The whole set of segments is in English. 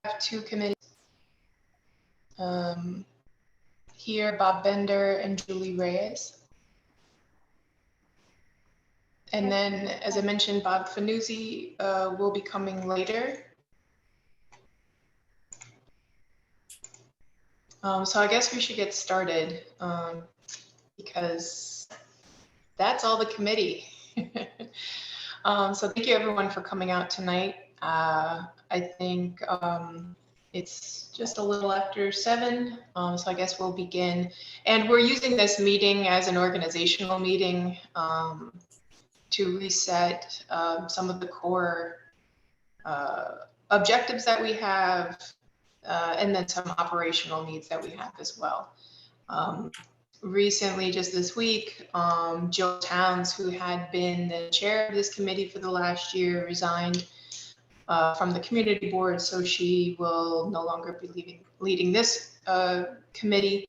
have two committees here, Bob Bender and Julie Reyes. And then, as I mentioned, Bob Fanuzzi will be coming later. So I guess we should get started because that's all the committee. So thank you everyone for coming out tonight. I think it's just a little after 7, so I guess we'll begin. And we're using this meeting as an organizational meeting to reset some of the core objectives that we have, and then some operational needs that we have as well. Recently, just this week, Jill Towns, who had been the chair of this committee for the last year, resigned from the community board, so she will no longer be leading this committee.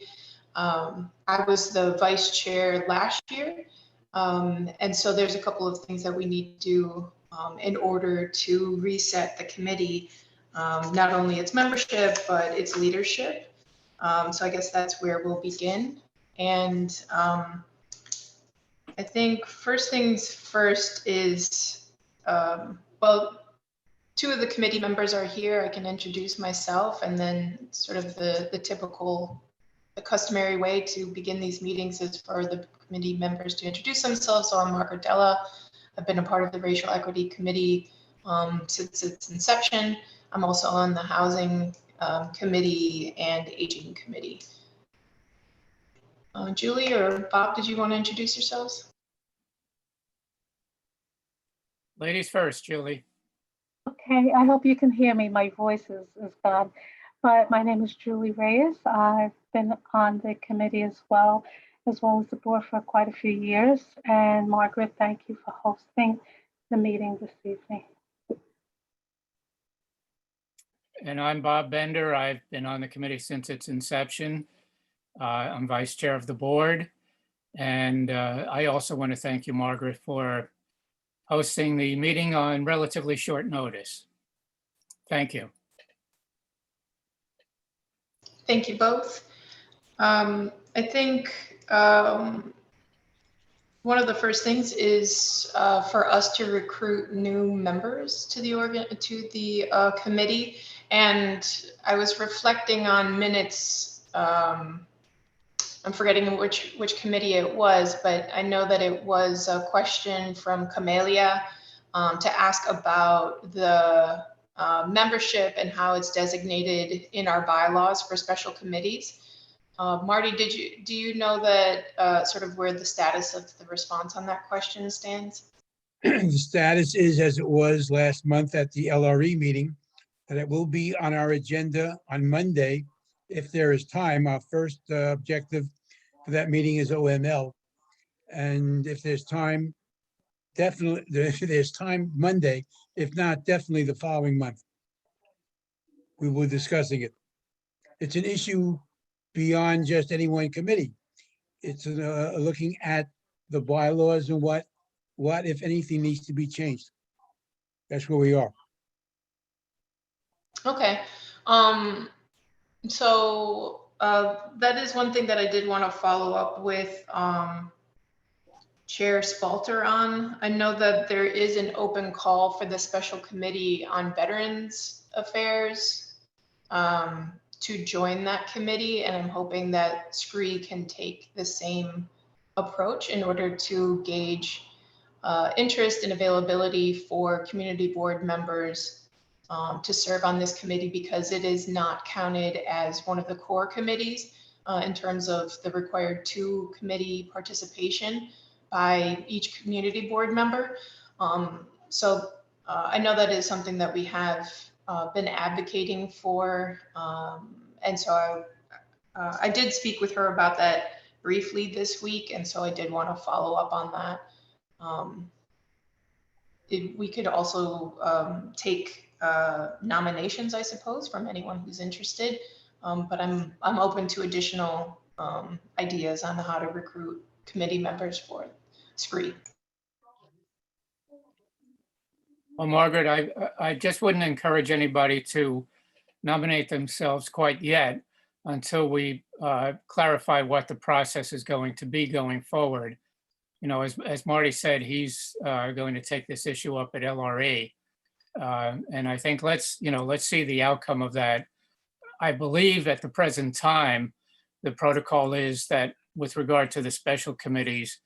I was the vice chair last year, and so there's a couple of things that we need to do in order to reset the committee, not only its membership, but its leadership. So I guess that's where we'll begin. And I think first things first is, well, 2 of the committee members are here. I can introduce myself, and then sort of the typical, the customary way to begin these meetings is for the committee members to introduce themselves. So I'm Margaret Della. I've been a part of the Racial Equity Committee since its inception. I'm also on the Housing Committee and Aging Committee. Julie or Bob, did you want to introduce yourselves? Ladies first, Julie. Okay, I hope you can hear me. My voice is bad, but my name is Julie Reyes. I've been on the committee as well as the board for quite a few years. And Margaret, thank you for hosting the meeting this evening. And I'm Bob Bender. I've been on the committee since its inception. I'm vice chair of the board. And I also want to thank you, Margaret, for hosting the meeting on relatively short notice. Thank you. Thank you both. I think one of the first things is for us to recruit new members to the committee. And I was reflecting on minutes. I'm forgetting which committee it was, but I know that it was a question from Camelia to ask about the membership and how it's designated in our bylaws for special committees. Marty, do you know that sort of where the status of the response on that question stands? The status is as it was last month at the LRE meeting, that it will be on our agenda on Monday if there is time. Our first objective for that meeting is OML. And if there's time, definitely, if there's time Monday, if not, definitely the following month. We will be discussing it. It's an issue beyond just any one committee. It's looking at the bylaws and what, if anything, needs to be changed. That's where we are. Okay. So that is one thing that I did want to follow up with Chair Spalter on. I know that there is an open call for the special committee on Veterans Affairs to join that committee, and I'm hoping that SCREE can take the same approach in order to gauge interest and availability for community board members to serve on this committee, because it is not counted as one of the core committees in terms of the required 2 committee participation by each community board member. So I know that is something that we have been advocating for. And so I did speak with her about that briefly this week. And so I did want to follow up on that. We could also take nominations, I suppose, from anyone who's interested. But I'm open to additional ideas on how to recruit committee members for SCREE. Well, Margaret, I just wouldn't encourage anybody to nominate themselves quite yet until we clarify what the process is going to be going forward. You know, as Marty said, he's going to take this issue up at LRE. And I think let's see the outcome of that. I believe at the present time, the protocol is that with regard to the special committees,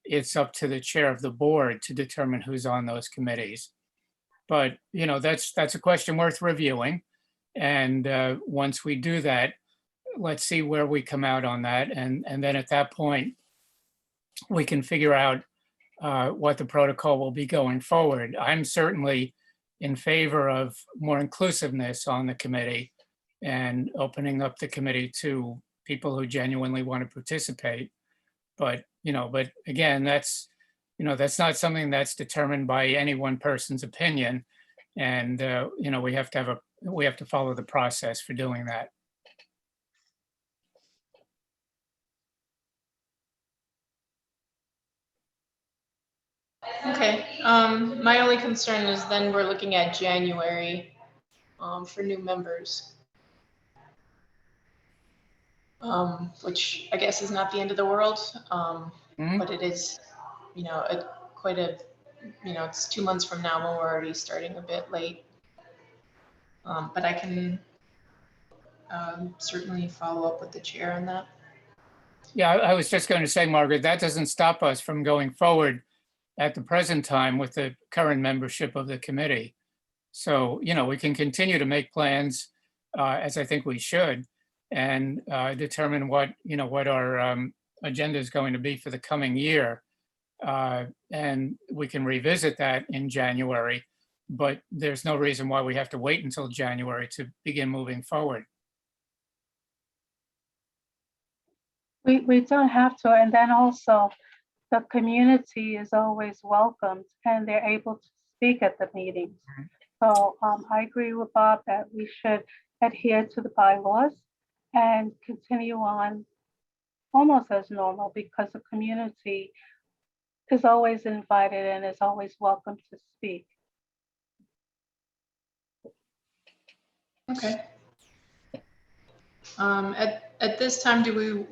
it's up to the chair of the board to determine who's on those committees. But, you know, that's a question worth reviewing. And once we do that, let's see where we come out on that. And then at that point, we can figure out what the protocol will be going forward. I'm certainly in favor of more inclusiveness on the committee and opening up the committee to people who genuinely want to participate. But again, that's not something that's determined by any one person's opinion. And, we have to follow the process for doing that. Okay, my only concern is then we're looking at January for new members. Which I guess is not the end of the world, but it is, it's 2 months from now when we're already starting a bit late. But I can certainly follow up with the chair on that. Yeah, I was just going to say, Margaret, that doesn't stop us from going forward at the present time with the current membership of the committee. So, we can continue to make plans, as I think we should, and determine what our agenda is going to be for the coming year. And we can revisit that in January, but there's no reason why we have to wait until January to begin moving forward. We don't have to. And then also the community is always welcomed and they're able to speak at the meetings. So I agree with Bob that we should adhere to the bylaws and continue on almost as normal, because the community is always invited and is always welcome to speak. Okay. At this time, do we,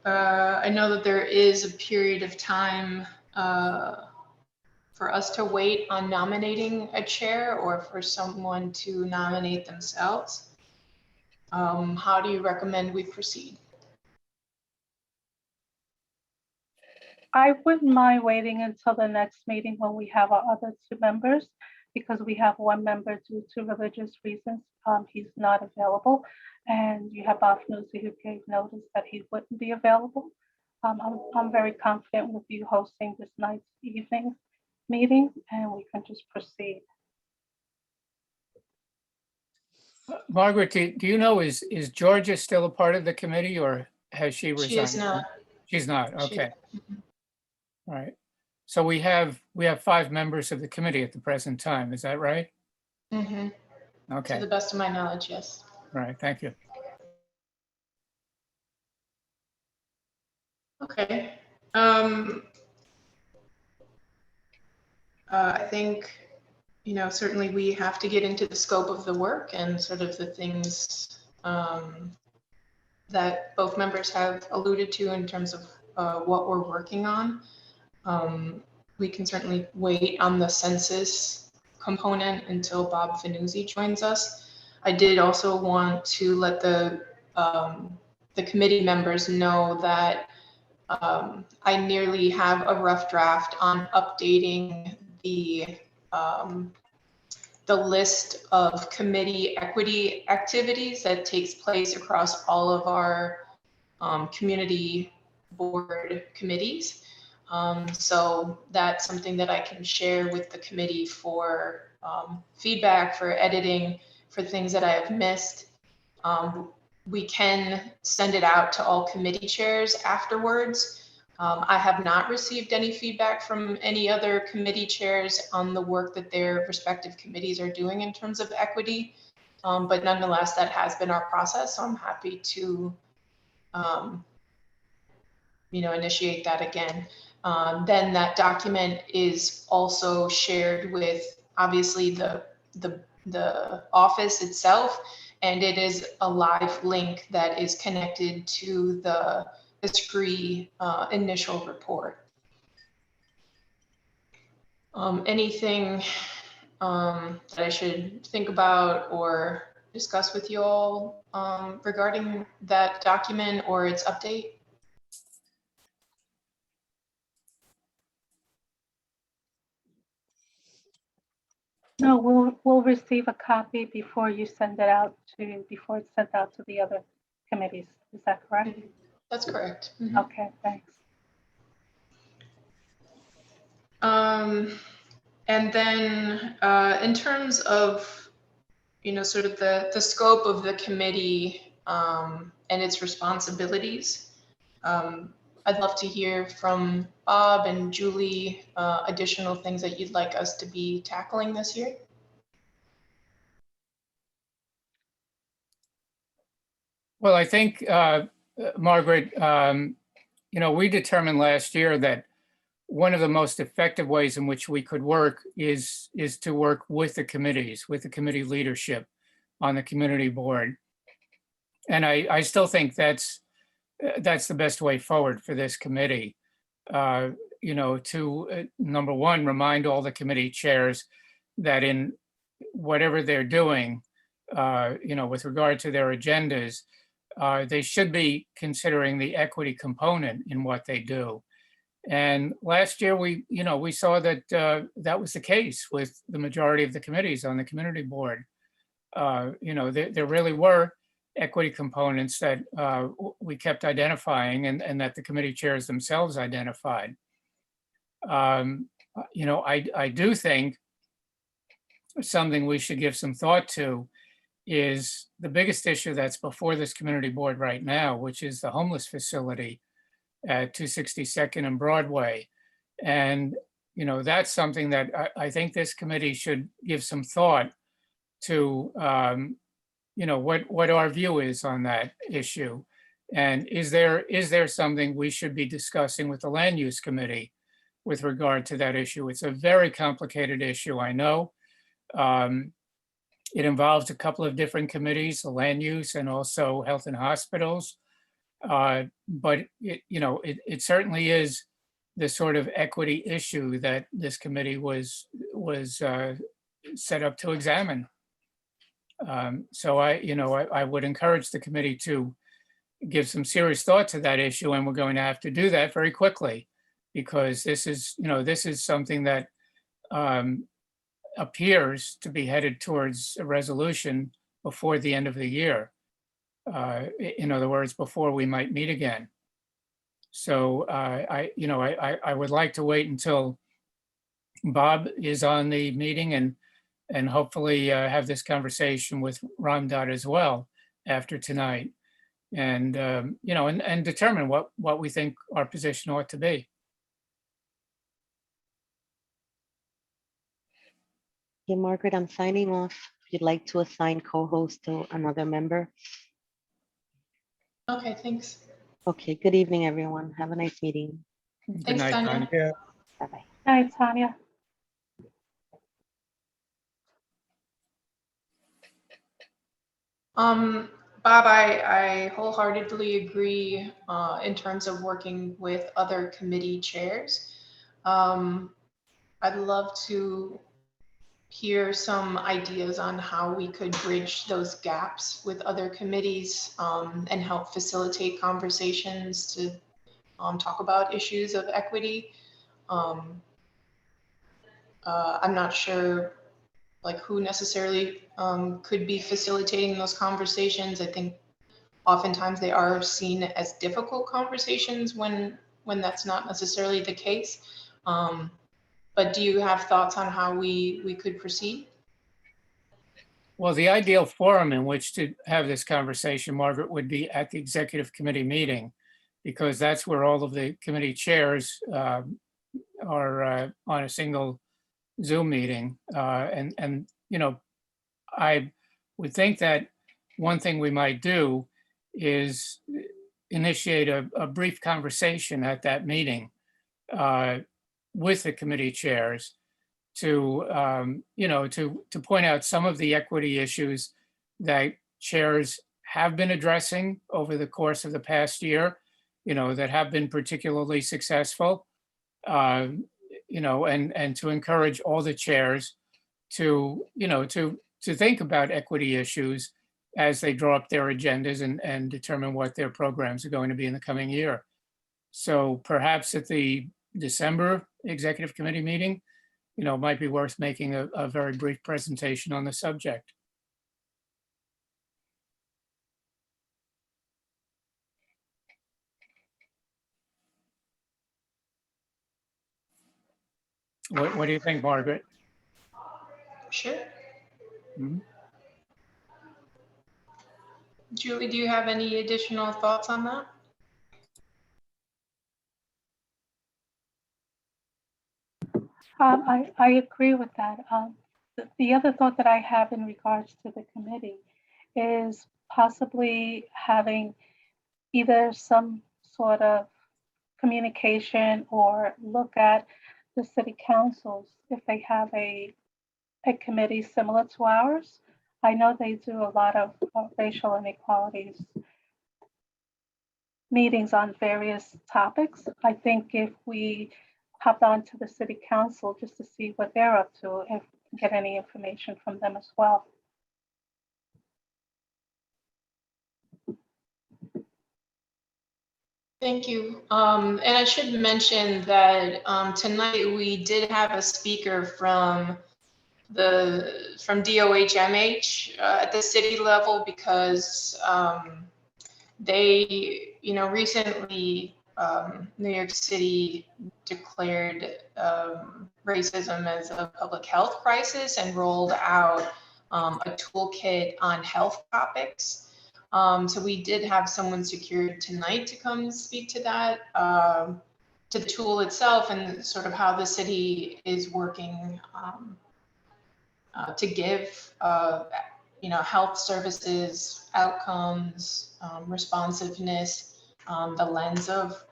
I know that there is a period of time for us to wait on nominating a chair or for someone to nominate themselves. How do you recommend we proceed? I wouldn't mind waiting until the next meeting when we have our other 2 members, because we have 1 member due to religious reasons. He's not available. And you have Bob Nuzzi who gave notice that he wouldn't be available. I'm very confident with you hosting this night's evening meeting, and we can just proceed. Margaret, do you know, is Georgia still a part of the committee, or has she resigned? She is not. She's not, okay. All right. So we have 5 members of the committee at the present time, is that right? Mm-hmm. Okay. To the best of my knowledge, yes. All right, thank you. Okay. I think, certainly we have to get into the scope of the work and sort of the things that both members have alluded to in terms of what we're working on. We can certainly wait on the census component until Bob Finuzzi joins us. I did also want to let the committee members know that I nearly have a rough draft on updating the list of committee equity activities that takes place across all of our community board committees. So that's something that I can share with the committee for feedback, for editing, for things that I have missed. We can send it out to all committee chairs afterwards. I have not received any feedback from any other committee chairs on the work that their respective committees are doing in terms of equity. But nonetheless, that has been our process. So I'm happy to, initiate that again. Then that document is also shared with, obviously, the office itself, And it is a live link that is connected to the SCREE initial report. Anything that I should think about or discuss with you all regarding that document or its update? No, we'll receive a copy before you send it out before it's sent out to the other committees. Is that correct? That's correct. Okay, thanks. And then in terms of, sort of the scope of the committee and its responsibilities, I'd love to hear from Bob and Julie additional things that you'd like us to be tackling this year. Well, I think, Margaret, we determined last year that one of the most effective ways in which we could work is to work with the committees, with the committee leadership on the community board. And I still think that's the best way forward for this committee. To number one, remind all the committee chairs that in whatever they're doing, with regard to their agendas, they should be considering the equity component in what they do. And last year, we saw that that was the case with the majority of the committees on the community board. There really were equity components that we kept identifying and that the committee chairs themselves identified. I do think something we should give some thought to is the biggest issue that's before this community board right now, which is the homeless facility at 262nd and Broadway. And, that's something that I think this committee should give some thought to, what our view is on that issue. And is there something we should be discussing with the land use committee with regard to that issue? It's a very complicated issue, I know. It involves a couple of different committees, the land use and also health and hospitals. But it certainly is the sort of equity issue that this committee was set up to examine. So I would encourage the committee to give some serious thought to that issue, and we're going to have to do that very quickly, because this is something that appears to be headed towards a resolution before the end of the year. In other words, before we might meet again. So I would like to wait until Bob is on the meeting and hopefully have this conversation with Ramdot as well after tonight, and and determine what we think our position ought to be. Okay, Margaret, I'm signing off. If you'd like to assign co-host to another member. Okay, thanks. Okay, good evening, everyone. Have a nice meeting. Good Thanks, night, Tanya. Tanya. Yeah. Bye-bye. Hi, Tanya. Bob, I wholeheartedly agree in terms of working with other committee chairs. I'd love to hear some ideas on how we could bridge those gaps with other committees and help facilitate conversations to talk about issues of equity. I'm not sure who necessarily could be facilitating those conversations. I think oftentimes they are seen as difficult conversations when that's not necessarily the case. But do you have thoughts on how we could proceed? Well, the ideal forum in which to have this conversation, Margaret, would be at the executive committee meeting, because that's where all of the committee chairs are on a single Zoom meeting. And I would think that one thing we might do is initiate a brief conversation at that meeting with the committee chairs to point out some of the equity issues that chairs have been addressing over the course of the past year, that have been particularly successful. And to encourage all the chairs to, to think about equity issues as they draw up their agendas and determine what their programs are going to be in the coming year. So perhaps at the December executive committee meeting, it might be worth making a very brief presentation on the subject. What do you think, Margaret? Sure. Mhm. Julie, do you have any additional thoughts on that? I agree with that. The other thought that I have in regards to the committee is possibly having either some sort of communication or look at the city councils if they have a committee similar to ours. I know they do a lot of racial inequalities meetings on various topics. I think if we hopped on to the city council just to see what they're up to, if we get any information from them as well. Thank you. And I should mention that tonight we did have a speaker from DOHMH at the city level because they, recently New York City declared racism as a public health crisis and rolled out a toolkit on health topics. So we did have someone secured tonight to come speak to that, to the tool itself and sort of how the city is working to give, health services, outcomes, responsiveness, the lens of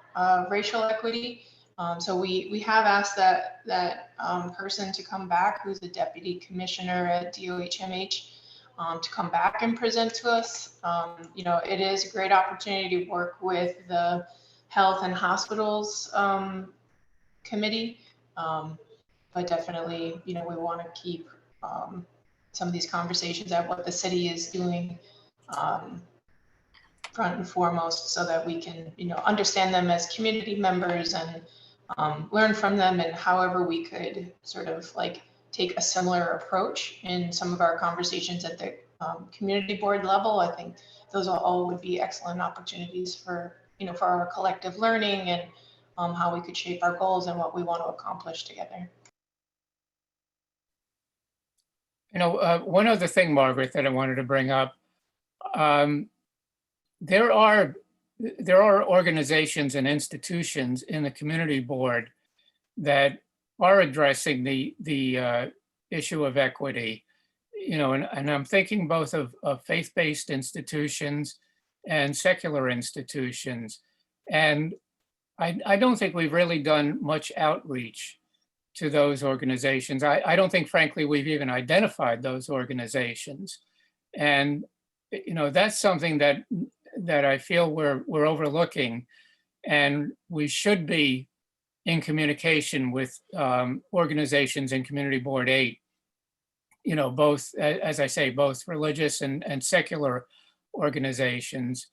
racial equity. So we have asked that person to come back, who's a deputy commissioner at DOHMH, to come back and present to us. It is a great opportunity to work with the Health and Hospitals Committee, but definitely, we want to keep some of these conversations at what the city is doing front and foremost, so that we can, understand them as community members and learn from them, and however we could sort of like take a similar approach in some of our conversations at the community board level. I think those all would be excellent opportunities for, for our collective learning and how we could shape our goals and what we want to accomplish together. One other thing, Margaret, that I wanted to bring up, there are organizations and institutions in the community board that are addressing the issue of equity, and I'm thinking both of faith-based institutions and secular institutions. And I don't think we've really done much outreach to those organizations. I don't think, frankly, we've even identified those organizations. And, that's something that I feel we're overlooking, and we should be in communication with organizations in Community Board 8, both, as I say, both religious and secular organizations,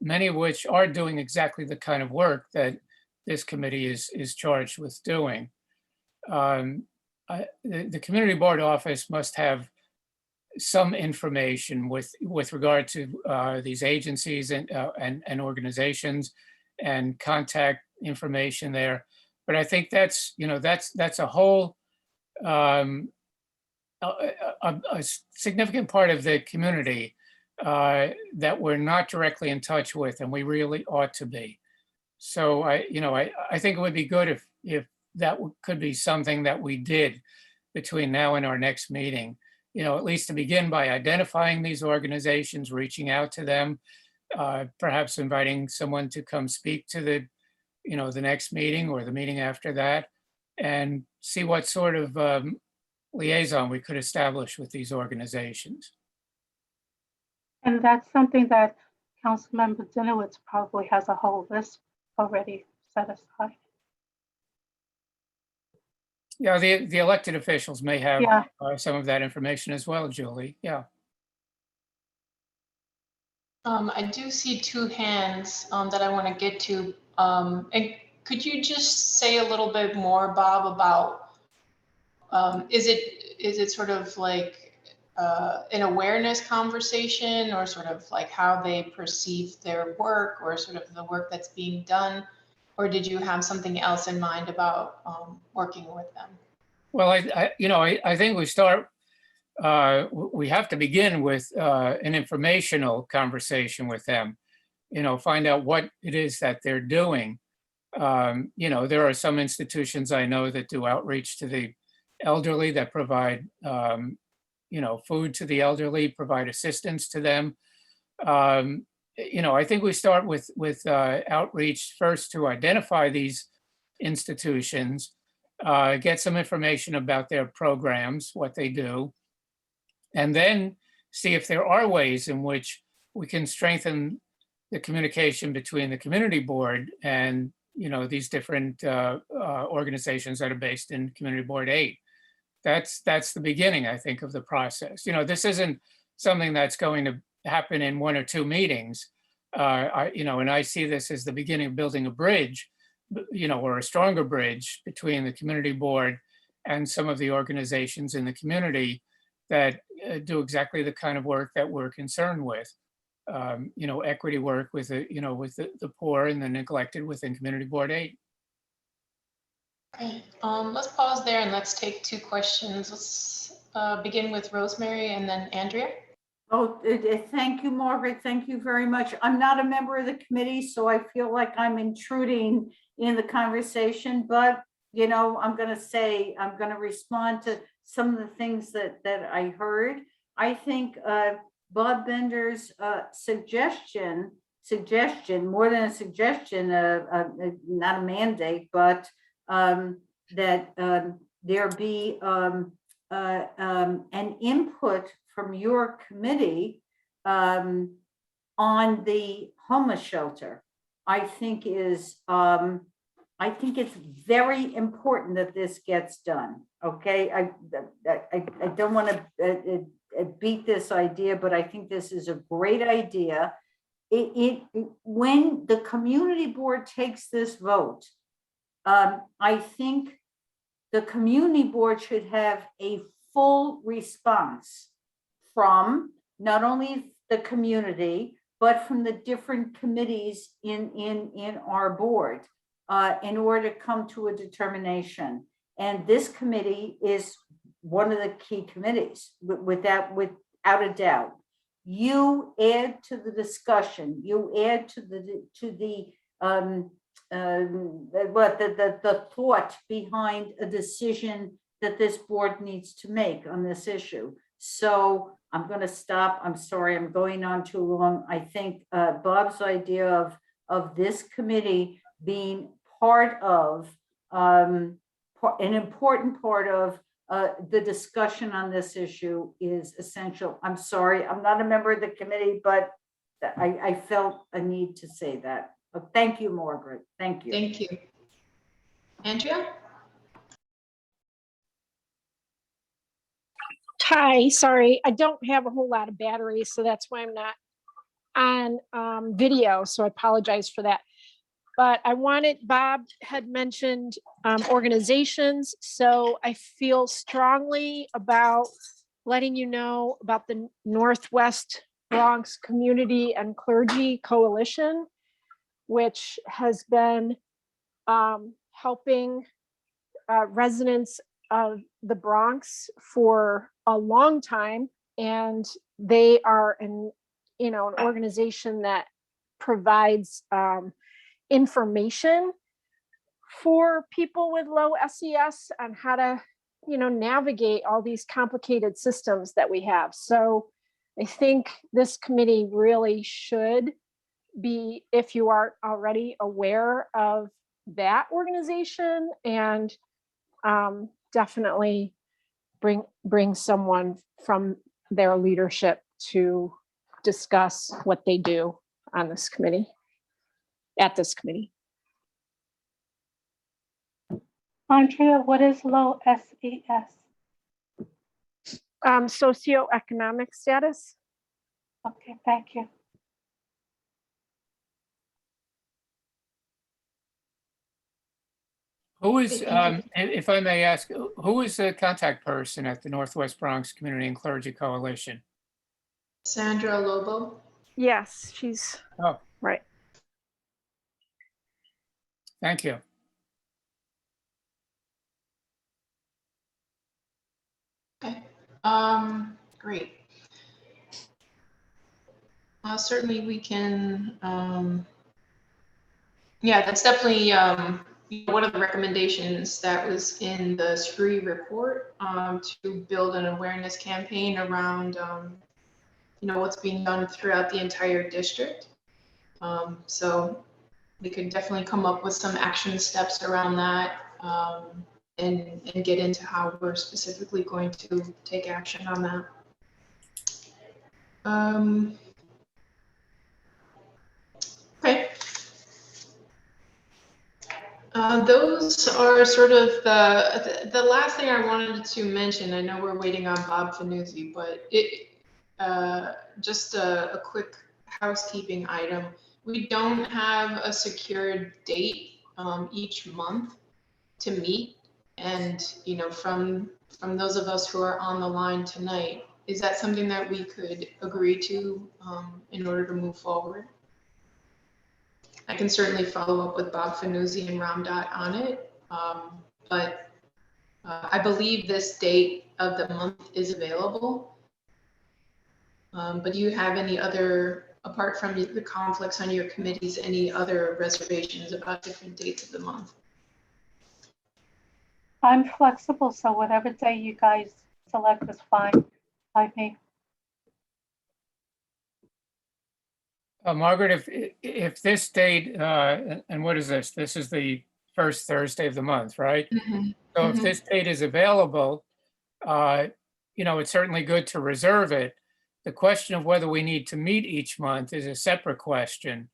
many of which are doing exactly the kind of work that this committee is charged with doing. The community board office must have some information with regard to these agencies and organizations and contact information there. But I think that's a whole a significant part of the community that we're not directly in touch with, and we really ought to be. So I think it would be good if that could be something that we did between now and our next meeting, at least to begin by identifying these organizations, reaching out to them, perhaps inviting someone to come speak to the next meeting or the meeting after that, and see what sort of liaison we could establish with these organizations. And that's something that Councilmember Dinowitz probably has a whole list already set aside. Yeah, the elected officials may have Yeah. some of that information as well, Julie. Yeah. I do see two hands that I want to get to. And could you just say a little bit more, Bob, about is it sort of like an awareness conversation, or sort of like how they perceive their work, or sort of the work that's being done? Or did you have something else in mind about working with them? Well, I think we start, we have to begin with an informational conversation with them, find out what it is that they're doing. There are some institutions I know that do outreach to the elderly, that provide, food to the elderly, provide assistance to them. I think we start with outreach first to identify these institutions, get some information about their programs, what they do, and then see if there are ways in which we can strengthen the communication between the community board and these different organizations that are based in Community Board 8. That's the beginning, I think, of the process. This isn't something that's going to happen in 1 or 2 meetings. And I see this as the beginning of building a bridge, or a stronger bridge between the community board and some of the organizations in the community that do exactly the kind of work that we're concerned with. Equity work with the poor and the neglected within Community Board 8. Okay, let's pause there and let's take 2 questions. Let's begin with Rosemary and then Andrea. Oh, thank you, Margaret. Thank you very much. I'm not a member of the committee, so I feel like I'm intruding in the conversation, but I'm going to respond to some of the things that I heard. I think Bob Bender's suggestion, more than a suggestion, not a mandate, but that there be an input from your committee on the homeless shelter, I think it's very important that this gets done. Okay, I don't want to beat this idea, but I think this is a great idea. When the community board takes this vote, I think the community board should have a full response from not only the community, but from the different committees in our board in order to come to a determination. And this committee is one of the key committees, without a doubt. You add to the discussion, you add to the thought behind a decision that this board needs to make on this issue. So I'm going to stop. I'm sorry, I'm going on too long. I think Bob's idea of this committee being part of an important part of the discussion on this issue is essential. I'm sorry, I'm not a member of the committee, but I felt a need to say that. Thank you, Margaret. Thank you. Thank you. Andrea? Hi, sorry, I don't have a whole lot of batteries, so that's why I'm not on video, so I apologize for that. But Bob had mentioned organizations, so I feel strongly about letting you know about the Northwest Bronx Community and Clergy Coalition, which has been helping residents of the Bronx for a long time, and they are an organization that provides information for people with low SES on how to navigate all these complicated systems that we have. So I think this committee really should be, if you aren't already aware of that organization, and definitely bring someone from their leadership to discuss what they do on this committee, at this committee. Andrea, what is low SES? Socioeconomic status. Okay, thank you. Who is, Thank if I may ask, who is the contact person at the Northwest Bronx Community and Clergy Coalition? Sandra Lobo. Yes, she's Oh, right. thank you. Okay, great. Certainly we can, yeah, that's definitely one of the recommendations that was in the SRI report, to build an awareness campaign around, what's being done throughout the entire district. So we could definitely come up with some action steps around that, and get into how we're specifically going to take action on that. Okay. Those are sort of the last thing I wanted to mention. I know we're waiting on Bob Finuzzi, but just a quick housekeeping item. We don't have a secured date each month to meet, and from those of us who are on the line tonight, is that something that we could agree to in order to move forward? I can certainly follow up with Bob Finuzzi and Ramdot on it, but I believe this date of the month is available. But do you have any other, apart from the conflicts on your committees, any other reservations about different dates of the month? I'm flexible, so whatever day you guys select is fine by me. Margaret, if this date, and what is this? This is the first Thursday of the month, right? Mm-hmm. So if this date is available, it's certainly good to reserve it. The question of whether we need to meet each month is a separate question.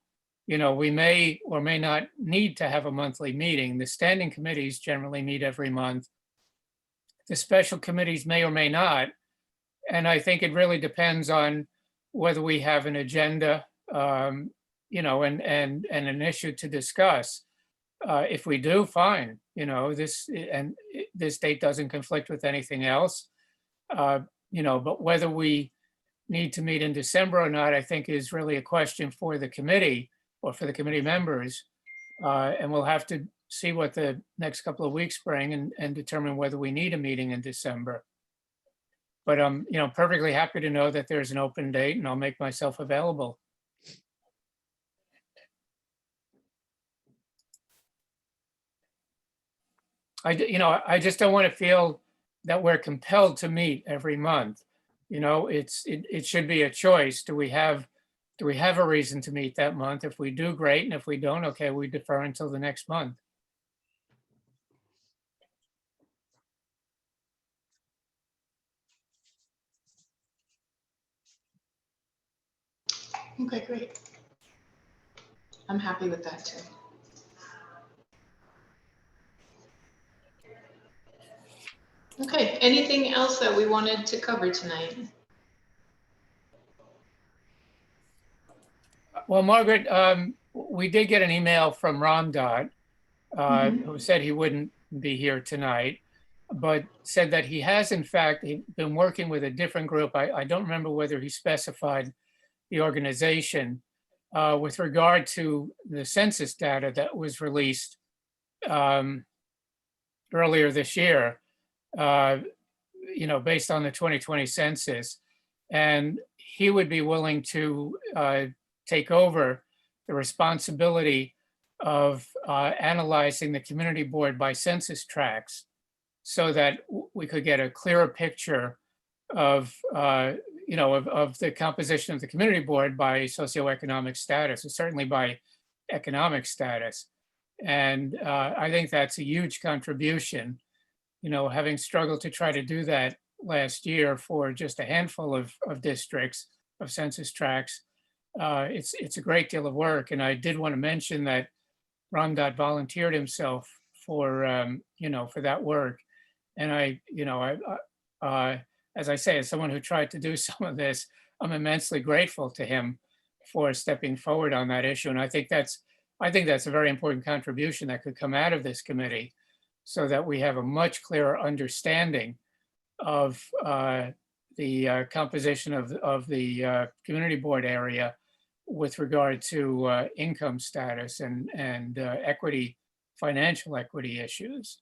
We may or may not need to have a monthly meeting. The standing committees generally meet every month. The special committees may or may not. And I think it really depends on whether we have an agenda, and an issue to discuss. If we do, fine. This date doesn't conflict with anything else. But whether we need to meet in December or not, I think is really a question for the committee or for the committee members. And we'll have to see what the next couple of weeks bring and determine whether we need a meeting in December. But I'm, perfectly happy to know that there's an open date, and I'll make myself available. I just don't want to feel that we're compelled to meet every month. It should be a choice. Do we have a reason to meet that month? If we do, great. And if we don't, okay, we defer until the next month. Okay, great. I'm happy with that too. Okay, anything else that we wanted to cover tonight? Well, Margaret, we did get an email from Ramdot, who said he wouldn't be here tonight, but said that he has, in fact, been working with a different group. I don't remember whether he specified the organization with regard to the census data that was released earlier this year, based on the 2020 census. And he would be willing to take over the responsibility of analyzing the community board by census tracts so that we could get a clearer picture of the composition of the community board by socioeconomic status, and certainly by economic status. And I think that's a huge contribution. Having struggled to try to do that last year for just a handful of districts, of census tracts. It's a great deal of work. And I did want to mention that Ramdot volunteered himself for, for that work. And as I say, as someone who tried to do some of this, I'm immensely grateful to him for stepping forward on that issue. And I think that's a very important contribution that could come out of this committee, so that we have a much clearer understanding of the composition of the community board area with regard to income status and equity, financial equity issues.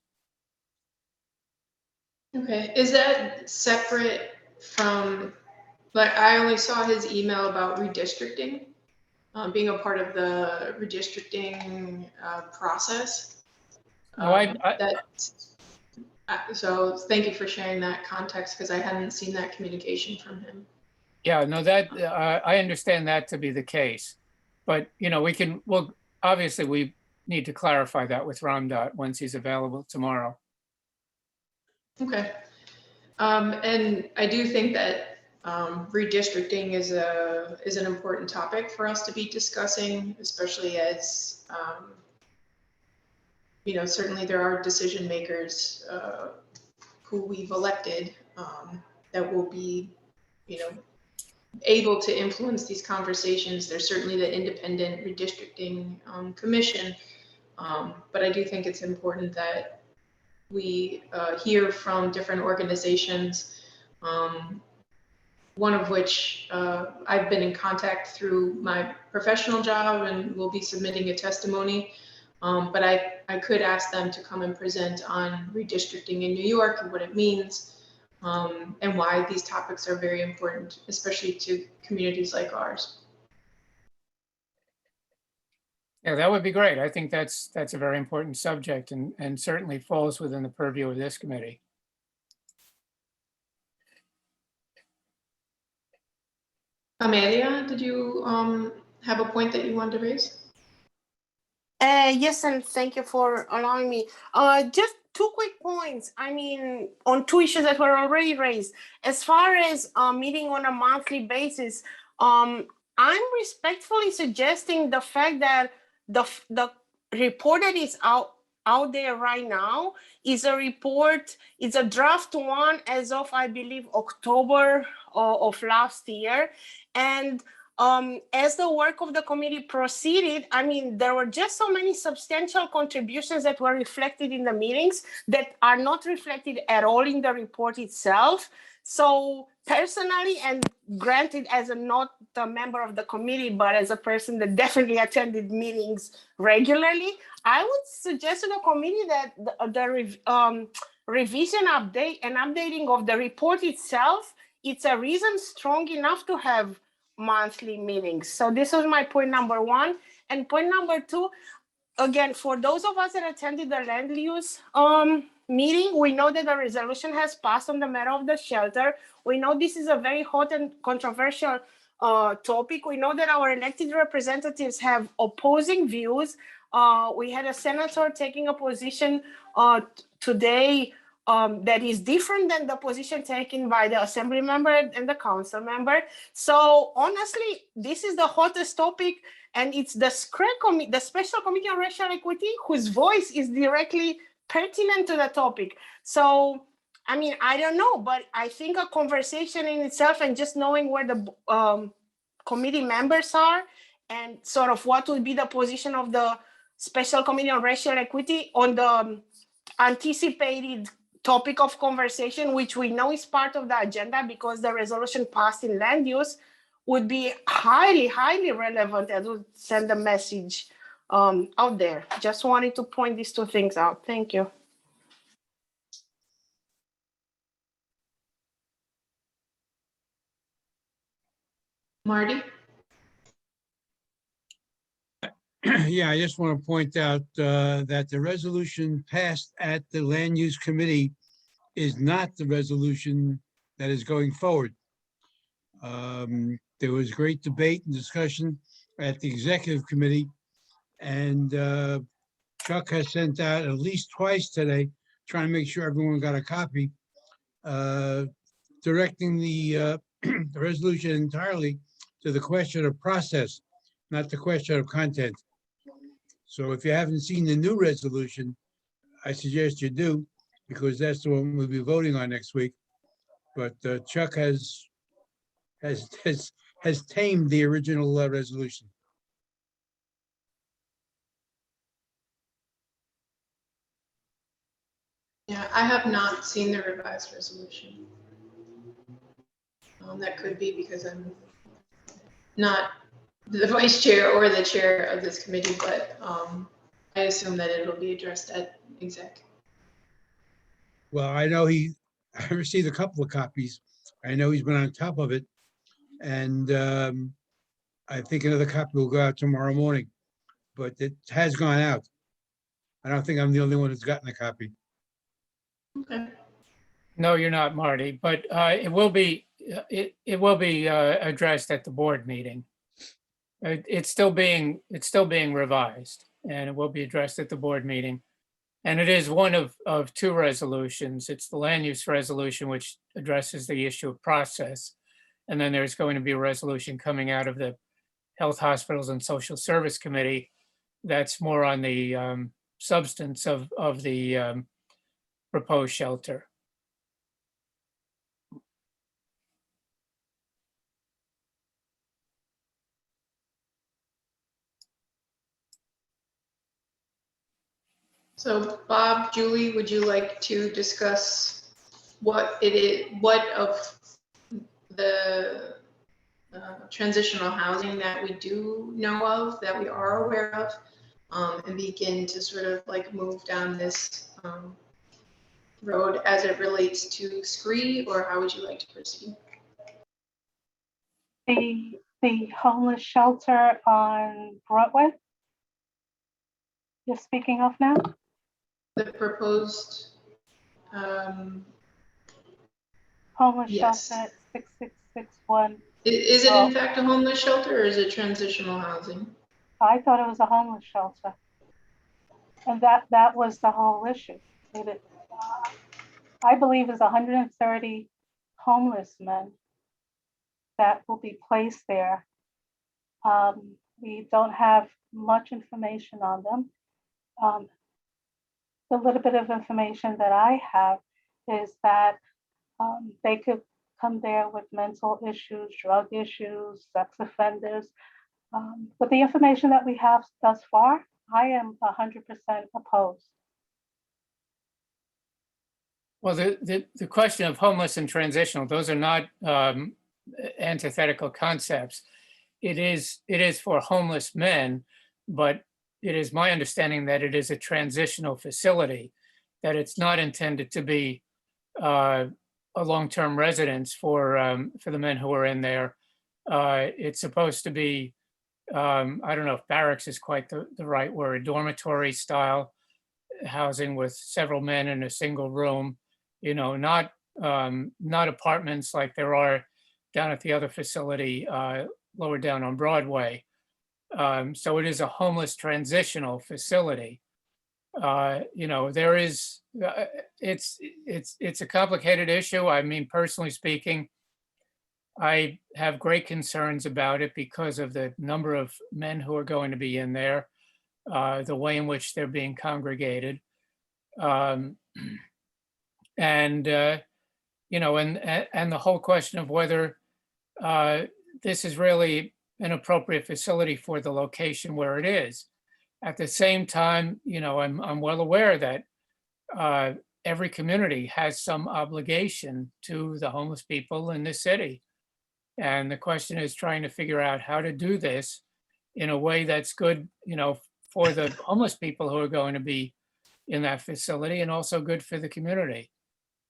Okay, is that separate from, like, I only saw his email about redistricting, being a part of the redistricting process. No, So thank you for sharing that context, because I hadn't seen that communication from him. Yeah, no, I understand that to be the case, but obviously we need to clarify that with Ramdot once he's available tomorrow. Okay. And I do think that redistricting is an important topic for us to be discussing, especially as certainly there are decision makers who we've elected that will be able to influence these conversations. There's certainly the independent redistricting commission, but I do think it's important that we hear from different organizations, one of which I've been in contact through my professional job and will be submitting a testimony. But I could ask them to come and present on redistricting in New York and what it means, and why these topics are very important, especially to communities like ours. Yeah, that would be great. I think that's a very important subject and certainly falls within the purview of this committee. Amelia, did you have a point that you wanted to raise? Yes, and thank you for allowing me. Just 2 quick points. I mean, on 2 issues that were already raised. As far as meeting on a monthly basis, I'm respectfully suggesting the fact that the report that is out there right now is a report. It's a draft one as of, I believe, October of last year, and as the work of the committee proceeded, I mean, there were just so many substantial contributions that were reflected in the meetings that are not reflected at all in the report itself. So personally, and granted as not a member of the committee, but as a person that definitely attended meetings regularly, I would suggest to the committee that the revision update and updating of the report itself, it's a reason strong enough to have monthly meetings. So this was my point number 1. And point number 2, again, for those of us that attended the land use meeting, we know that the resolution has passed on the matter of the shelter. We know this is a very hot and controversial topic. We know that our elected representatives have opposing views. We had a senator taking a position today that is different than the position taken by the assembly member and the council member. So honestly, this is the hottest topic, and it's the Special Committee on Racial Equity, whose voice is directly pertinent to the topic. So, I mean, I don't know, but I think a conversation in itself and just knowing where the committee members are and sort of what would be the position of the Special Committee on Racial Equity on the anticipated topic of conversation, which we know is part of the agenda because the resolution passed in land use, would be highly, highly relevant and would send a message out there. Just wanted to point these 2 things out. Thank you. Marty? Yeah, I just want to point out that the resolution passed at the Land Use Committee is not the resolution that is going forward. There was great debate and discussion at the Executive Committee, and Chuck has sent out at least twice today, trying to make sure everyone got a copy, directing the the resolution entirely to the question of process, not the question of content. So if you haven't seen the new resolution, I suggest you do, because that's the one we'll be voting on next week. But Chuck has tamed the original resolution. Yeah, I have not seen the revised resolution. That could be because I'm not the vice chair or the chair of this committee, but I assume that it'll be addressed at exec. Well, I know I received a couple of copies. I know he's been on top of it. And I think another copy will go out tomorrow morning, but it has gone out. I don't think I'm the only one who's gotten a copy. Okay. No, you're not, Marty, but it will be addressed at the board meeting. It's still being revised, and it will be addressed at the board meeting. And it is one of two resolutions. It's the land use resolution, which addresses the issue of process. And then there's going to be a resolution coming out of the Health, Hospitals, and Social Service Committee that's more on the substance of the proposed shelter. So Bob, Julie, would you like to discuss what it is, what of the transitional housing that we do know of, that we are aware of, and begin to sort of like move down this road as it relates to SCREE, or how would you like to proceed? The homeless shelter on Broadway you're speaking of now? The proposed, Homeless yes. shelter at 6661. Is it in fact a homeless shelter, or is it transitional housing? I thought it was a homeless shelter. And that was the whole issue. I believe is 130 homeless men that will be placed there. We don't have much information on them. The little bit of information that I have is that they could come there with mental issues, drug issues, sex offenders. But the information that we have thus far, I am 100% opposed. Well, the question of homeless and transitional, those are not antithetical concepts. It is for homeless men, but it is my understanding that it is a transitional facility, that it's not intended to be a long-term residence for the men who are in there. It's supposed to be, I don't know if barracks is quite the right word, dormitory style housing with several men in a single room, you know, not apartments like there are down at the other facility lower down on Broadway. So it is a homeless transitional facility. You know, there is, it's a complicated issue. I mean, personally speaking, I have great concerns about it because of the number of men who are going to be in there, the way in which they're being congregated. And you know, and the whole question of whether this is really an appropriate facility for the location where it is. At the same time, you know, I'm well aware that every community has some obligation to the homeless people in this city. And the question is trying to figure out how to do this in a way that's good, you know, for the homeless people who are going to be in that facility, and also good for the community.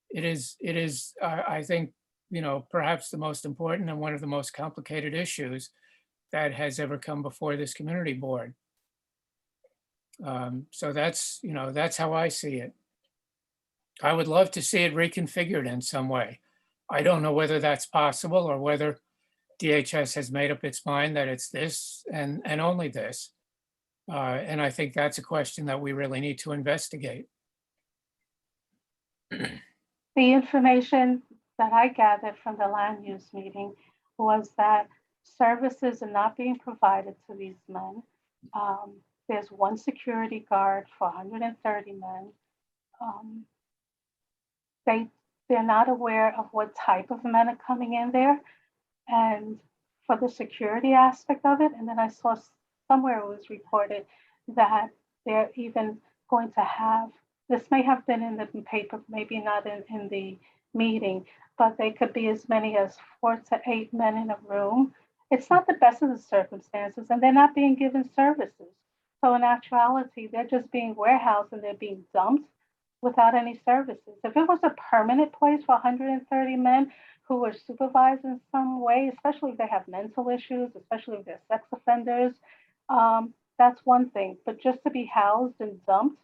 It is, I think, you know, perhaps the most important and one of the most complicated issues that has ever come before this community board. So that's, you know, that's how I see it. I would love to see it reconfigured in some way. I don't know whether that's possible or whether DHS has made up its mind that it's this and only this. And I think that's a question that we really need to investigate. The information that I gathered from the land use meeting was that services are not being provided to these men. There's one security guard for 130 men. They're not aware of what type of men are coming in there, and for the security aspect of it. And then I saw somewhere it was reported that they're even going to have, this may have been in the paper, maybe not in the meeting, but they could be as many as 4 to 8 men in a room. It's not the best of the circumstances, and they're not being given services. So in actuality, they're just being warehoused and they're being dumped without any services. If it was a permanent place for 130 men who were supervised in some way, especially if they have mental issues, especially if they're sex offenders, that's one thing. But just to be housed and dumped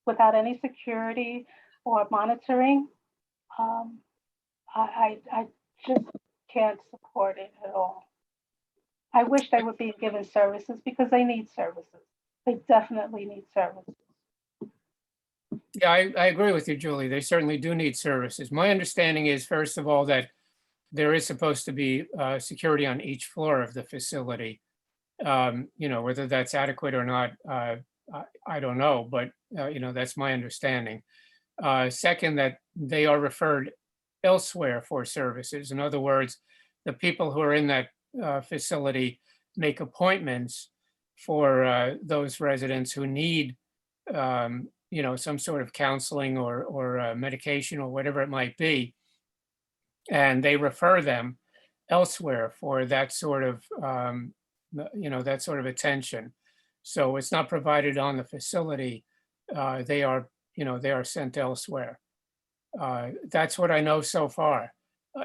without any security or monitoring, I just can't support it at all. I wish they were being given services because they need services. They definitely need services. Yeah, I agree with you, Julie. They certainly do need services. My understanding is, first of all, that there is supposed to be security on each floor of the facility. Whether that's adequate or not, I don't know, but that's my understanding. Second, that they are referred elsewhere for services. In other words, the people who are in that facility make appointments for those residents who need some sort of counseling or medication or whatever it might be. And they refer them elsewhere for that sort of, attention. So it's not provided on the facility. They are sent elsewhere. That's what I know so far.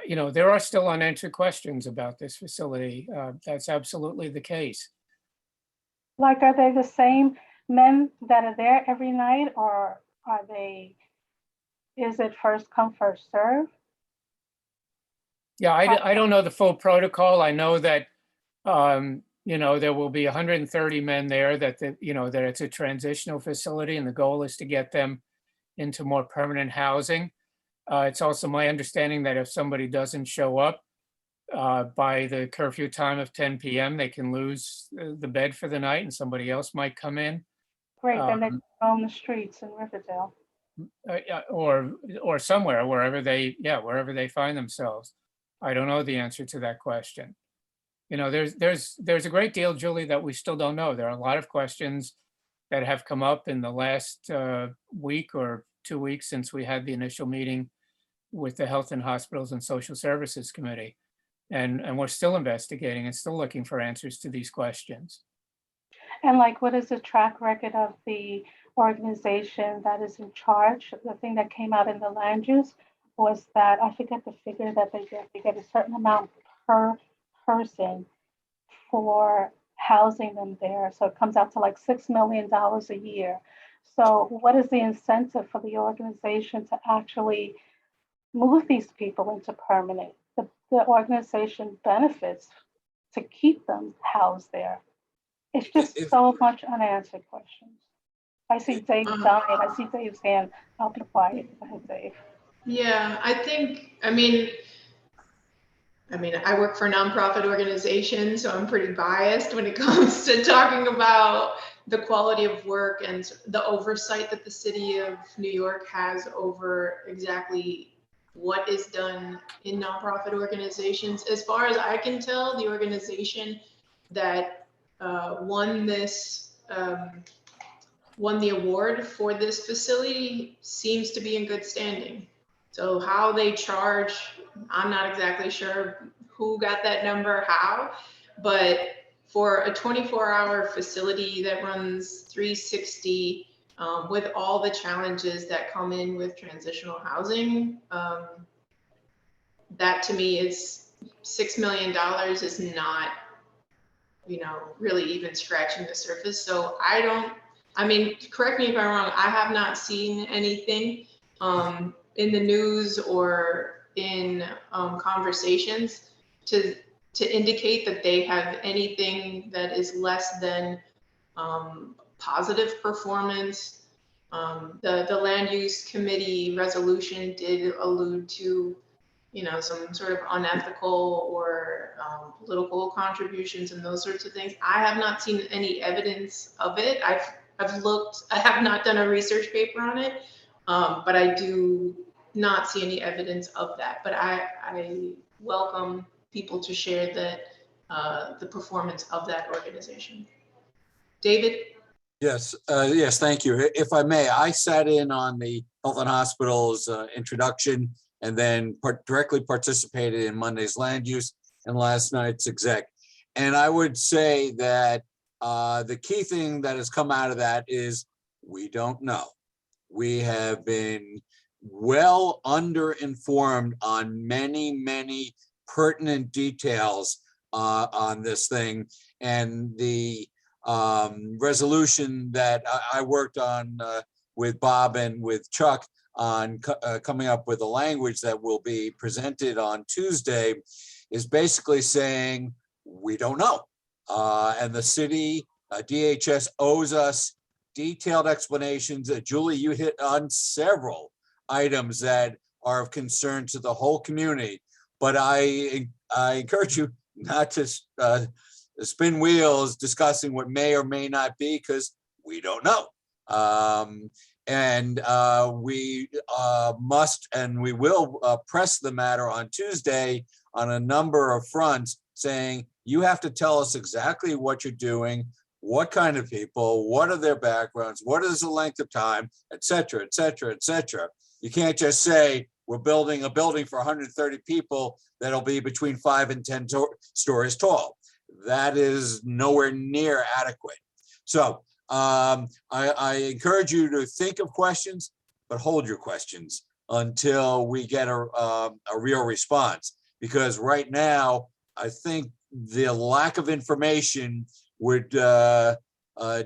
There are still unanswered questions about this facility. That's absolutely the case. Like, are they the same men that are there every night, or is it first come, first serve? Yeah, I don't know the full protocol. I know that, there will be 130 men there, that it's a transitional facility and the goal is to get them into more permanent housing. It's also my understanding that if somebody doesn't show up by the curfew time of 10 p.m., they can lose the bed for the night and somebody else might come in. Great, then they roam the streets in Riverdale. Or somewhere, wherever they find themselves. I don't know the answer to that question. There's a great deal, Julie, that we still don't know. There are a lot of questions that have come up in the last week or 2 weeks since we had the initial meeting with the Health and Hospitals and Social Services Committee. And we're still investigating and still looking for answers to these questions. And like, what is the track record of the organization that is in charge? The thing that came out in the land use was that, I forget the figure that they get a certain amount per person for housing them there. So it comes out to like $6 million a year. So what is the incentive for the organization to actually move these people into permanent? The organization benefits to keep them housed there. It's just so much unanswered questions. I see Dave dying. I see Dave's hand. I'll be quiet. Go ahead, Dave. Yeah, I mean, I work for a nonprofit organization, so I'm pretty biased when it comes to talking about the quality of work and the oversight that the city of New York has over exactly what is done in nonprofit organizations. As far as I can tell, the organization that won the award for this facility seems to be in good standing. So how they charge, I'm not exactly sure who got that number, how, but for a 24-hour facility that runs 360 with all the challenges that come in with transitional housing, that to me is $6 million is not, really even scratching the surface. So correct me if I'm wrong, I have not seen anything in the news or in conversations to indicate that they have anything that is less than positive performance. The land use committee resolution did allude to, some sort of unethical or political contributions and those sorts of things. I have not seen any evidence of it. I've looked, I have not done a research paper on it, but I do not see any evidence of that. But I welcome people to share the performance of that organization. David? Yes, thank you. If I may, I sat in on the Health and Hospitals introduction and then directly participated in Monday's land use and last night's exec. And I would say that the key thing that has come out of that is we don't know. We have been well underinformed on many pertinent details on this thing. And the resolution that I worked on with Bob and with Chuck on coming up with a language that will be presented on Tuesday is basically saying we don't know. And the city, DHS owes us detailed explanations. Julie, you hit on several items that are of concern to the whole community, but I encourage you not to spin wheels discussing what may or may not be, because we don't know. We must and we will press the matter on Tuesday on a number of fronts, saying you have to tell us exactly what you're doing, what kind of people, what are their backgrounds, what is the length of time, et cetera, et cetera, et cetera. You can't just say we're building a building for 130 people that'll be between 5 and 10 stories tall. That is nowhere near adequate. So I encourage you to think of questions, but hold your questions until we get a real response. Because right now, I think the lack of information would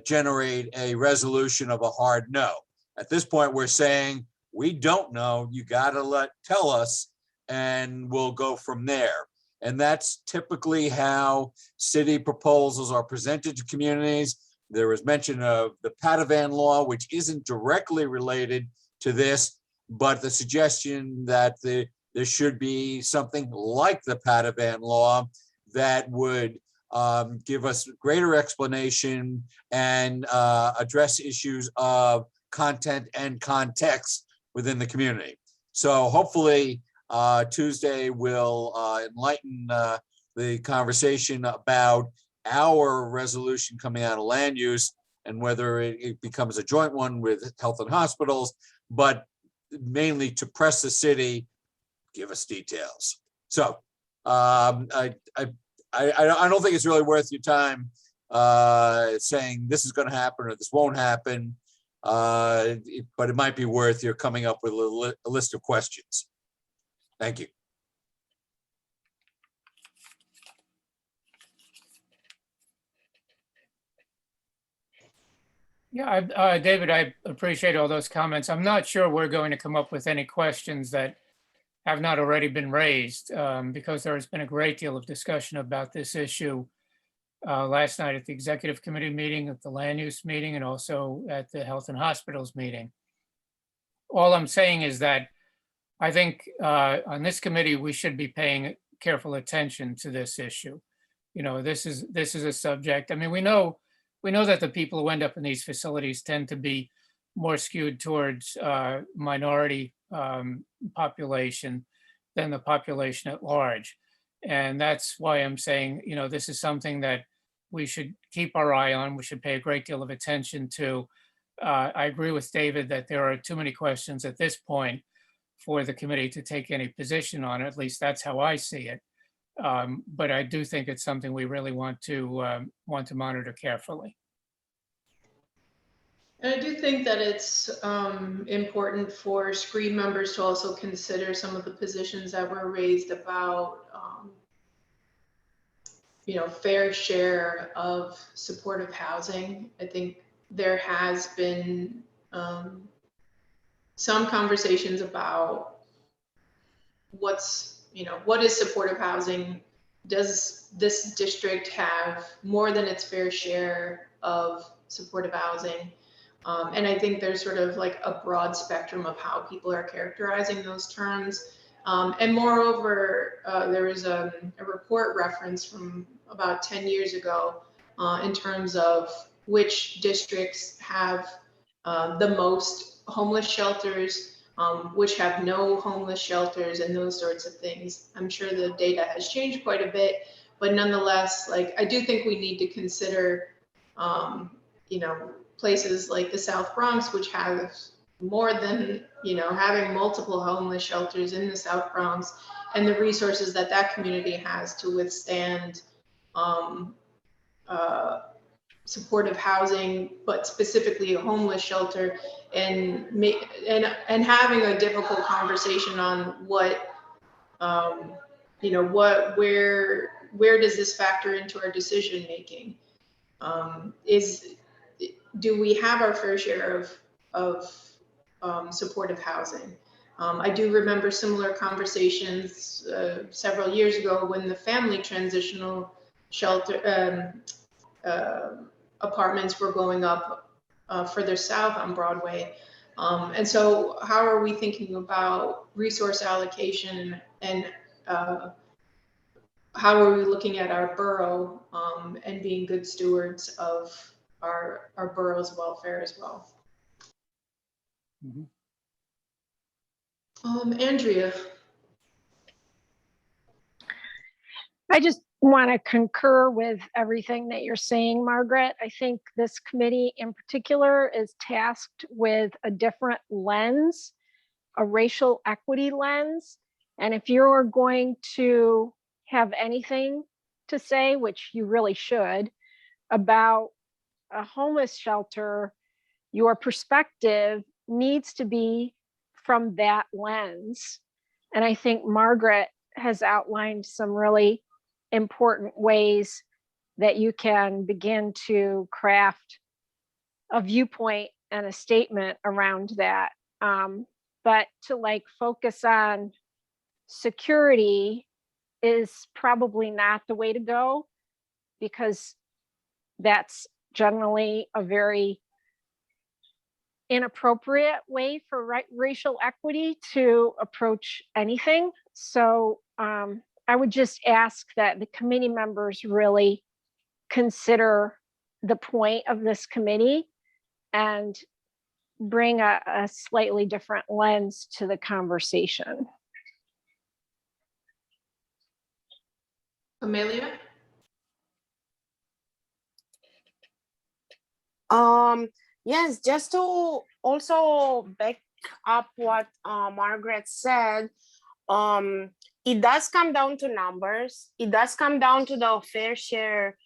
generate a resolution of a hard no. At this point, we're saying, we don't know, you gotta tell us, and we'll go from there. And that's typically how city proposals are presented to communities. There was mention of the Padovan law, which isn't directly related to this, but the suggestion that there should be something like the Padovan law that would give us greater explanation and address issues of content and context within the community. So hopefully Tuesday will enlighten the conversation about our resolution coming out of land use and whether it becomes a joint one with Health and Hospitals, but mainly to press the city, give us details. So I don't think it's really worth your time saying this is going to happen or this won't happen, but it might be worth your coming up with a list of questions. Thank you. Yeah, David, I appreciate all those comments. I'm not sure we're going to come up with any questions that have not already been raised, because there has been a great deal of discussion about this issue last night at the executive committee meeting, at the land use meeting, and also at the Health and Hospitals meeting. All I'm saying is that I think on this committee, we should be paying careful attention to this issue. You know, this is a subject. I mean, we know that the people who end up in these facilities tend to be more skewed towards minority population than the population at large. And that's why I'm saying, you know, this is something that we should keep our eye on. We should pay a great deal of attention to. I agree with David that there are too many questions at this point for the committee to take any position on. At least that's how I see it. But I do think it's something we really want to monitor carefully. And I do think that it's important for screen members to also consider some of the positions that were raised about, fair share of supportive housing. I think there has been some conversations about what is supportive housing? Does this district have more than its fair share of supportive housing? And I think there's sort of like a broad spectrum of how people are characterizing those terms. And moreover, there was a report reference from about 10 years ago in terms of which districts have the most homeless shelters, which have no homeless shelters and those sorts of things. I'm sure the data has changed quite a bit, but nonetheless, like, I do think we need to consider, you know, places like the South Bronx, which have more than, you know, having multiple homeless shelters in the South Bronx, and the resources that that community has to withstand supportive housing, but specifically a homeless shelter, and and having a difficult conversation on what, you know, where does this factor into our decision making? Do we have our fair share of supportive housing? I do remember similar conversations several years ago when the family transitional shelter apartments were going up further south on Broadway. And so how are we thinking about resource allocation, and how are we looking at our borough and being good stewards of our borough's welfare as well? Mhm. Andrea. I just want to concur with everything that you're saying, Margaret. I think this committee in particular is tasked with a different lens, a racial equity lens. And if you're going to have anything to say, which you really should, about a homeless shelter, your perspective needs to be from that lens. And I think Margaret has outlined some really important ways that you can begin to craft a viewpoint and a statement around that. But to like focus on security is probably not the way to go, because that's generally a very inappropriate way for racial equity to approach anything. So I would just ask that the committee members really consider the point of this committee and bring a slightly different lens to the conversation. Amelia? Yes, just to also back up what Margaret said, it does come down to numbers. It does come down to the fair share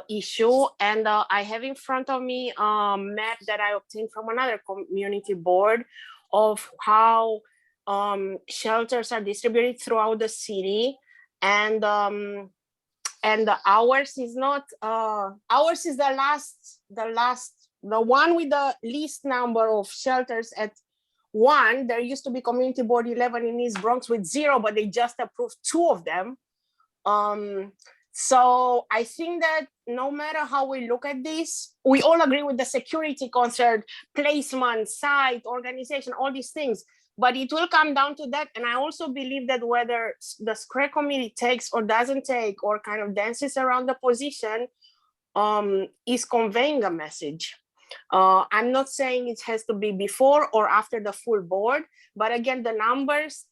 issue. And I have in front of me a map that I obtained from another community board of how shelters are distributed throughout the city. And ours is not, ours is the one with the least number of shelters at 1. There used to be community board 11 in East Bronx with 0, but they just approved 2 of them. So I think that no matter how we look at this, we all agree with the security concern, placement, site, organization, all these things. But it will come down to that. And I also believe that whether the Square Committee takes or doesn't take, or kind of dances around the position, is conveying a message. I'm not saying it has to be before or after the full board, but again, the numbers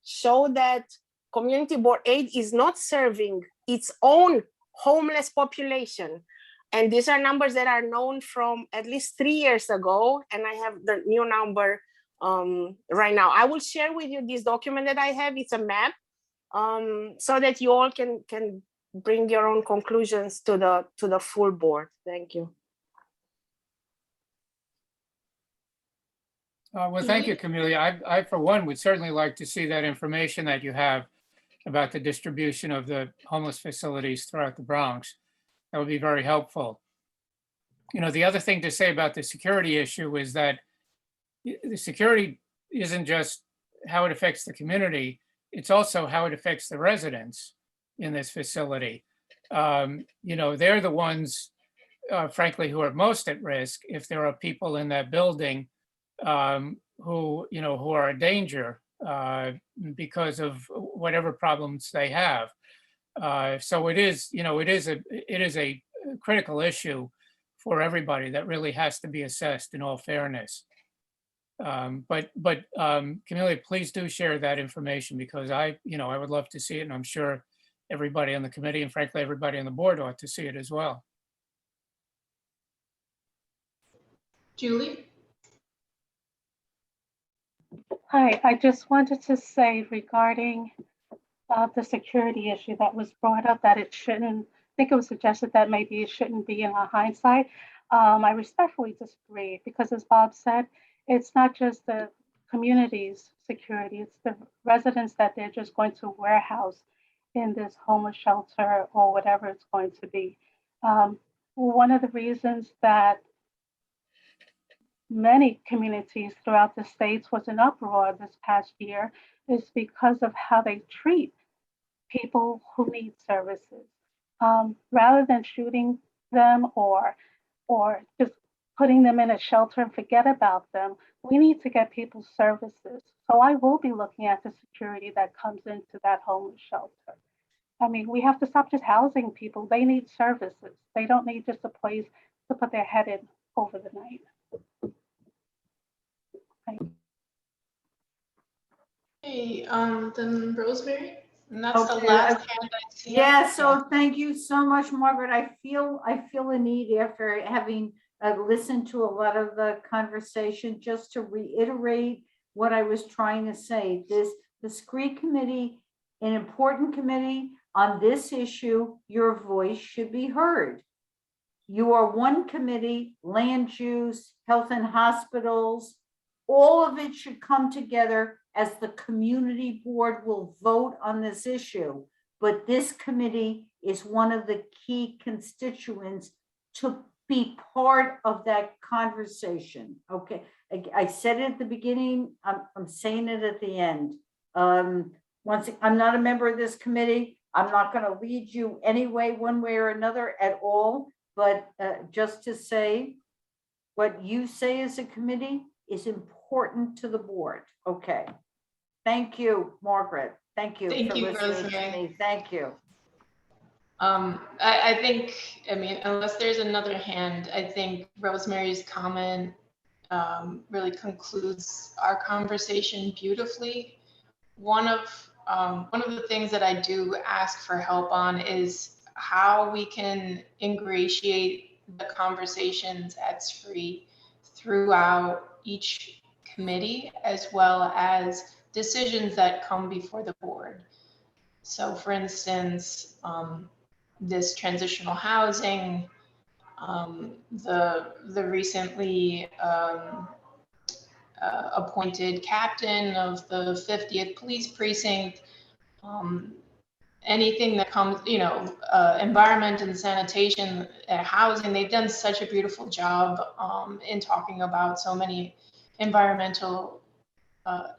show that Community Board 8 is not serving its own homeless population. And these are numbers that are known from at least 3 years ago, and I have the new number right now. I will share with you this document that I have. It's a map, so that you all can bring your own conclusions to the full board. Thank you. Well, thank you, Camelia. I, for one, would certainly like to see that information that you have about the distribution of the homeless facilities throughout the Bronx. That would be very helpful. You know, the other thing to say about the security issue is that the security isn't just how it affects the community, it's also how it affects the residents in this facility. You know, they're the ones, frankly, who are most at risk if there are people in that building who, you know, who are a danger because of whatever problems they have. So it is, it is a critical issue for everybody that really has to be assessed in all fairness. But Camelia, please do share that information because I would love to see it, and I'm sure everybody on the committee and frankly, everybody on the board ought to see it as well. Julie? Hi, I just wanted to say regarding the security issue that was brought up, that it shouldn't, I think it was suggested that maybe it shouldn't be in our hindsight. I respectfully disagree because as Bob said, it's not just the community's security, it's the residents that they're just going to warehouse in this homeless shelter or whatever it's going to be. One of the reasons that many communities throughout the states was in uproar this past year is because of how they treat people who need services. Rather than shooting them or just putting them in a shelter and forget about them, we need to get people services. So I will be looking at the security that comes into that homeless shelter. I mean, we have to stop just housing people. They need services. They don't need just a place to put their head in over the night. Hey, then Rosemary, and that's the Okay, last hand I see. Yeah, so thank you so much, Margaret. I feel a need after having listened to a lot of the conversation, just to reiterate what I was trying to say. The SCREE committee, an important committee on this issue, your voice should be heard. You are one committee, land use, health and hospitals, all of it should come together as the community board will vote on this issue. But this committee is one of the key constituents to be part of that conversation. Okay, I said it at the beginning, I'm saying it at the end. Once I'm not a member of this committee, I'm not going to lead you anyway, one way or another at all. But just to say, what you say as a committee is important to the board. Okay. Thank you, Margaret. Thank you Thank for you, listening Rosemary. to me. Thank you. I think, I mean, unless there's another hand, I think Rosemary's comment really concludes our conversation beautifully. One of the things that I do ask for help on is how we can ingratiate the conversations at SCREE throughout each committee, as well as decisions that come before the board. So for instance, this transitional housing, the recently appointed captain of the 50th Police Precinct, anything that comes, environment and sanitation, housing, they've done such a beautiful job in talking about so many environmental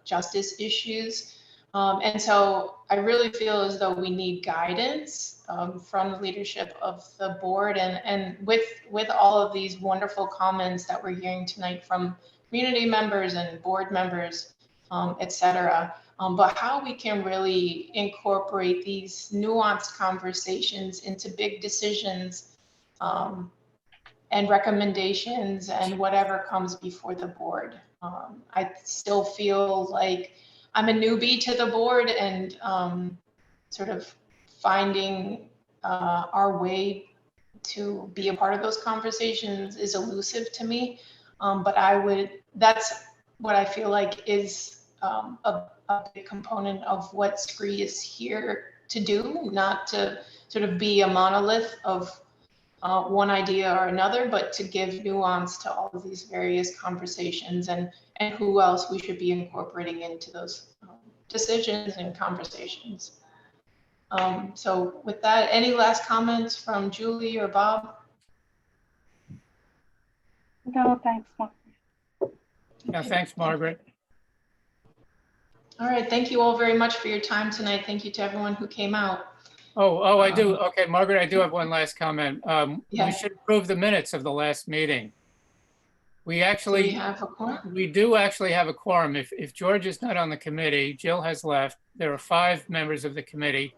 justice issues. And so I really feel as though we need guidance from the leadership of the board, and with all of these wonderful comments that we're hearing tonight from community members and board members, et cetera. But how we can really incorporate these nuanced conversations into big decisions and recommendations and whatever comes before the board. I still feel like I'm a newbie to the board, and sort of finding our way to be a part of those conversations is elusive to me. But that's what I feel like is a big component of what SCREE is here to do, not to sort of be a monolith of one idea or another, but to give nuance to all of these various conversations and who else we should be incorporating into those decisions and conversations. So with that, any last comments from Julie or Bob? No, thanks, Margaret. Yeah, thanks, Margaret. All right, thank you all very much for your time tonight. Thank you to everyone who came out. Oh, I do. Okay, Margaret, I do have one last comment. We Yeah. should approve the minutes of the last meeting. We Do we actually, have a quorum? we do actually have a quorum. If George is not on the committee, Jill has left. There are 5 members of the committee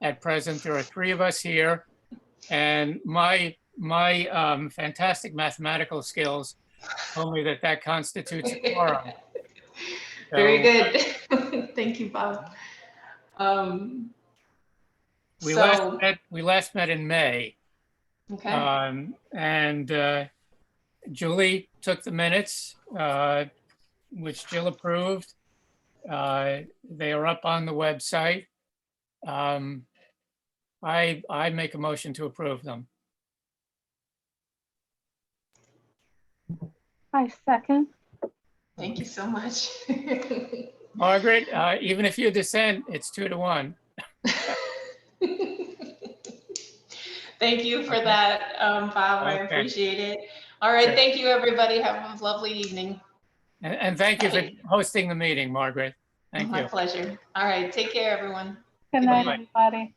at present. There are 3 of us here. And my fantastic mathematical skills told me that that constitutes a quorum. Very So good. Thank you, Bob. We So, last met in May. okay, And Julie took the minutes, which Jill approved. They are up on the website. I make a motion to approve them. I second. thank you so much. Margaret, even if you dissent, it's 2-1. Thank you for Okay. that, Bob. I Okay. appreciate it. All right, Sure. thank you, everybody. Have a lovely evening. And thank you for hosting the meeting, Margaret. Thank My you. pleasure. All right, take care, everyone. Good Good night, night. everybody.